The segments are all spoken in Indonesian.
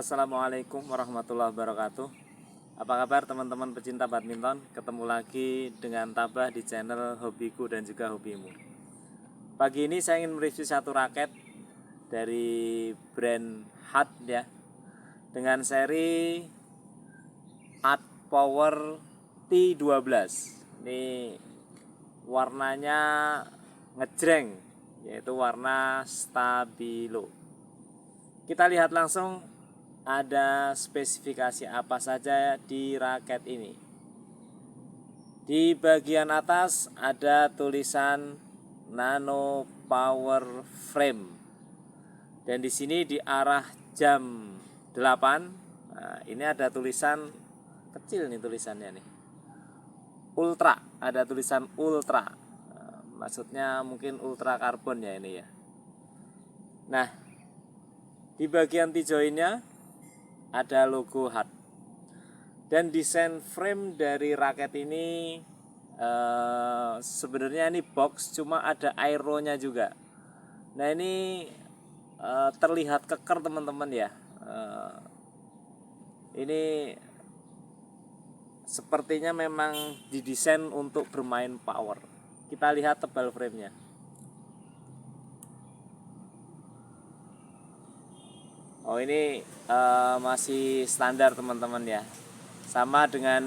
Assalamualaikum warahmatullahi wabarakatuh. Apa kabar teman-teman pecinta badminton? Ketemu lagi dengan Tabah di channel Hobiku dan juga Hobimu. Pagi ini saya ingin mereview satu raket dari brand Hut ya, dengan seri Art Power T12. Ini warnanya ngejreng, yaitu warna stabilo. Kita lihat langsung ada spesifikasi apa saja di raket ini. Di bagian atas ada tulisan Nano Power Frame. Dan di sini di arah jam 8, nah, ini ada tulisan kecil nih tulisannya nih. Ultra, ada tulisan Ultra. Maksudnya mungkin ultra karbon ya ini ya. Nah, di bagian T-joinnya ada logo Hut. Dan desain frame dari raket ini sebenarnya ini box, cuma ada aeronya juga. Nah ini terlihat keker teman-teman ya. Ini sepertinya memang didesain untuk bermain power. Kita lihat tebal framenya. Oh ini masih standar teman-teman ya, sama dengan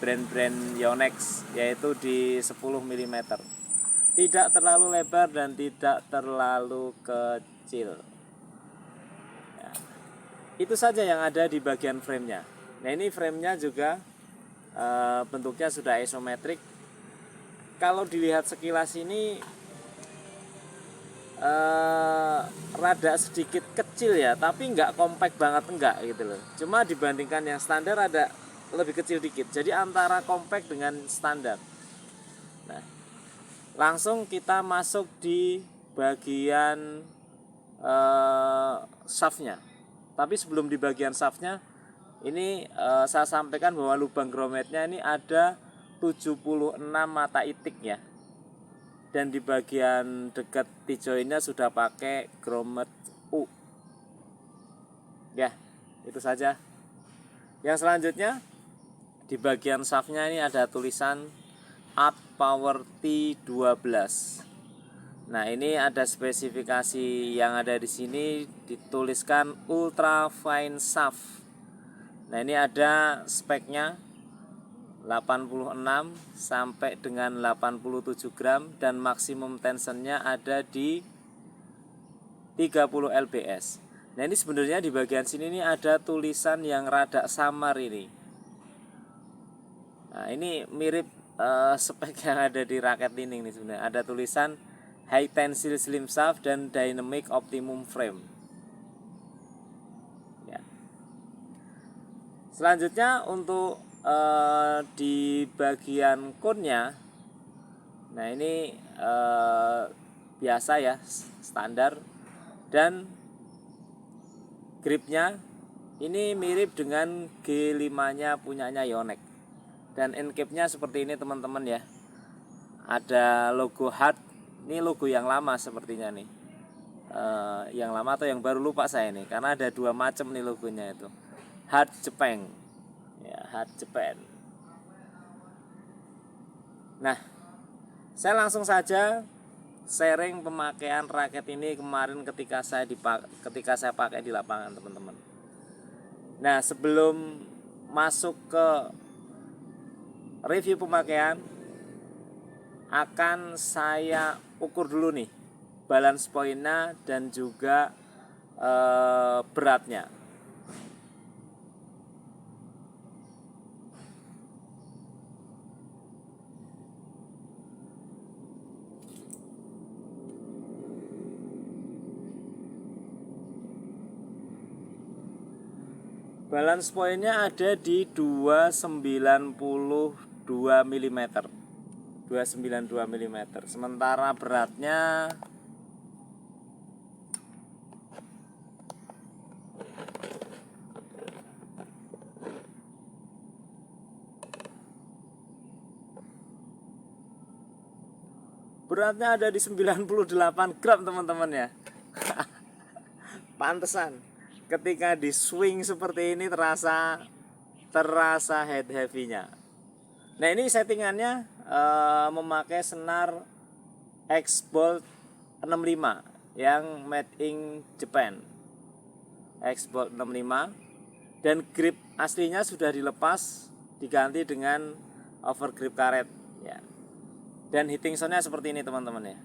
brand-brand Yonex, yaitu di 10 mm. Tidak terlalu lebar dan tidak terlalu kecil ya. Itu saja yang ada di bagian framenya. Nah ini framenya juga bentuknya sudah isometrik. Kalau dilihat sekilas ini rada sedikit kecil ya, tapi nggak compact banget enggak gitu loh. Cuma dibandingkan yang standar ada lebih kecil dikit. Jadi antara compact dengan standar. Nah, langsung kita masuk di bagian shaftnya. Tapi sebelum di bagian shaftnya, ini saya sampaikan bahwa lubang grometnya ini ada 76 mata itik ya. Dan di bagian dekat T-joinnya sudah pakai grommet U. Ya, itu saja. Yang selanjutnya di bagian shaftnya ini ada tulisan Art Power T12. Nah, ini ada spesifikasi yang ada di sini, dituliskan Ultra Fine Shaft. Nah, ini ada speknya 86 sampai dengan 87 gram dan maksimum tensionnya ada di 30 lbs. Nah ini sebenarnya di bagian sini nih ada tulisan yang rada samar ini. Nah ini mirip spek yang ada di raket ini nih sebenarnya. Ada tulisan High Tensile Slim Shaft dan Dynamic Optimum Frame ya. Selanjutnya untuk di bagian konnya, nah ini biasa ya, standar. Dan gripnya ini mirip dengan G5 nya punyanya Yonex. Dan end cap-nya seperti ini teman-teman ya. Ada logo Hut. Ini logo yang lama sepertinya nih. Yang lama atau yang baru lupa saya nih, karena ada dua macam nih logonya itu. Hut Japan ya, Hut Japan. Nah, saya langsung saja sharing pemakaian raket ini kemarin ketika saya pakai di lapangan teman-teman. Nah, sebelum masuk ke review pemakaian, akan saya ukur dulu nih balance pointnya dan juga beratnya. Balance pointnya ada di 292 mm. 292 mm. Sementara beratnya ada di 98 gram teman-teman ya. Pantesan ketika di swing seperti ini terasa head heavy-nya. Nah, ini settingannya memakai senar X-Bolt 65 yang made in Japan. X-Bolt 65, dan grip aslinya sudah dilepas diganti dengan overgrip karet ya. Dan hitting soundnya seperti ini teman-teman ya.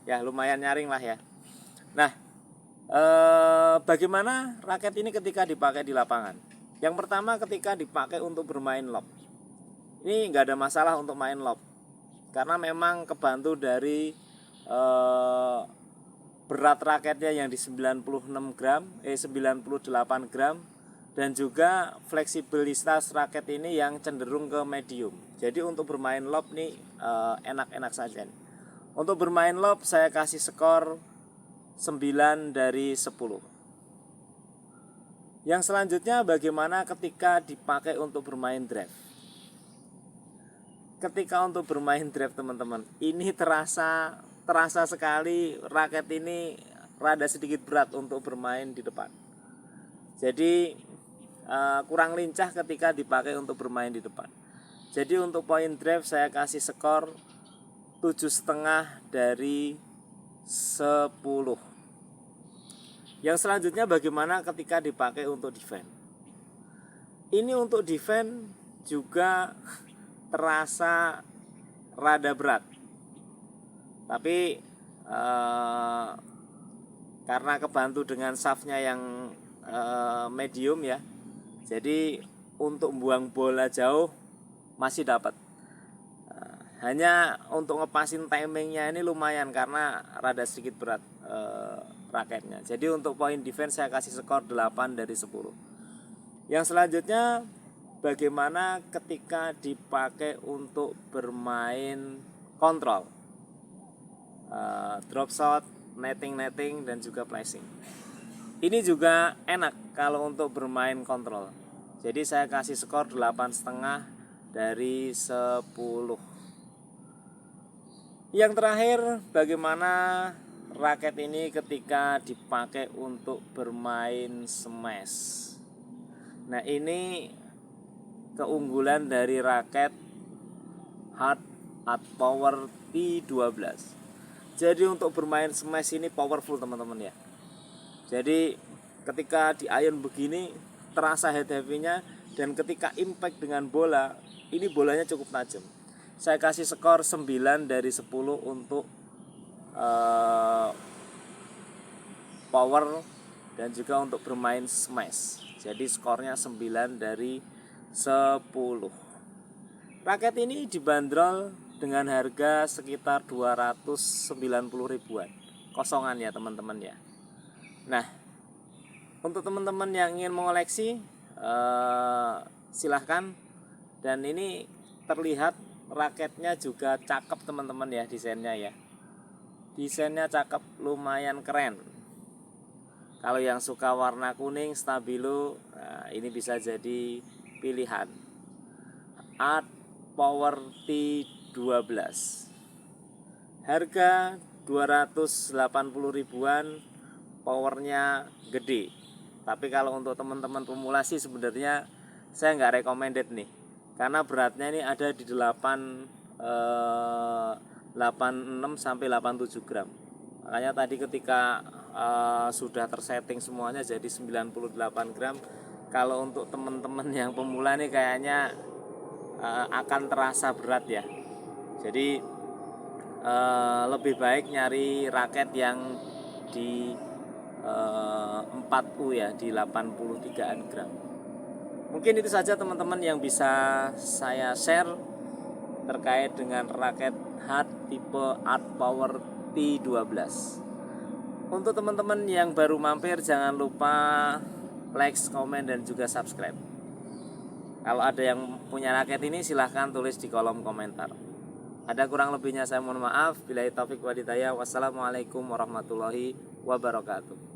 Ya lumayan nyaring lah ya. Nah, bagaimana raket ini ketika dipakai di lapangan? Yang pertama, ketika dipakai untuk bermain lob, ini nggak ada masalah untuk main lob, karena memang kebantu dari berat raketnya yang di 98 gram, dan juga fleksibilitas raket ini yang cenderung ke medium. Jadi untuk bermain lob nih enak-enak saja. Untuk bermain lob saya kasih skor 9 dari 10. Yang selanjutnya, bagaimana ketika dipakai untuk bermain drive? Ketika untuk bermain drive teman-teman, ini terasa sekali raket ini rada sedikit berat untuk bermain di depan. Jadi kurang lincah ketika dipakai untuk bermain di depan. Jadi untuk point drive saya kasih skor 7,5 dari 10. Yang selanjutnya, bagaimana ketika dipakai untuk defense? Ini untuk defense juga terasa rada berat, tapi karena kebantu dengan shaftnya yang medium ya, jadi untuk buang bola jauh masih dapat. Hanya untuk ngepasin timingnya ini lumayan karena rada sedikit berat raketnya. Jadi untuk point defense saya kasih skor 8 dari 10. Yang selanjutnya, bagaimana ketika dipakai untuk bermain kontrol, drop shot, netting dan juga placing. Ini juga enak kalau untuk bermain kontrol. Jadi saya kasih skor 8,5 dari 10. Yang terakhir, bagaimana raket ini ketika dipakai untuk bermain smash. Nah, ini keunggulan dari raket Hard Power T12. Jadi untuk bermain smash ini powerful teman-teman ya. Jadi ketika di iron begini terasa head heavy-nya, dan ketika impact dengan bola, ini bolanya cukup tajam. Saya kasih skor 9 dari 10 untuk power dan juga untuk bermain smash. Jadi skornya 9 dari 10. Raket ini dibanderol dengan harga sekitar 290 ribuan. Kosongan ya teman-teman ya. Nah, untuk teman-teman yang ingin mengoleksi silahkan. Dan ini terlihat raketnya juga cakep teman-teman ya, desainnya ya. Desainnya cakep, lumayan keren. Kalau yang suka warna kuning stabilo, nah ini bisa jadi pilihan. Hard Power T12. Harga 280 ribuan, powernya gede. Tapi kalau untuk teman-teman pemula sih sebenarnya saya nggak recommended nih, karena beratnya ini ada di 86 sampai 87 gram. Makanya tadi ketika sudah tersetting semuanya jadi 98 gram. Kalau untuk teman-teman yang pemula nih kayaknya akan terasa berat ya. Jadi lebih baik nyari raket yang di 4U ya, di 83an gram. Mungkin itu saja teman-teman yang bisa saya share terkait dengan raket Hard tipe Hard Power T12. Untuk teman-teman yang baru mampir, jangan lupa like, komen, dan juga subscribe. Kalau ada yang punya raket ini silahkan tulis di kolom komentar. Ada kurang lebihnya saya mohon maaf. Billahi taufik wal hidayah. Wassalamualaikum warahmatullahi wabarakatuh.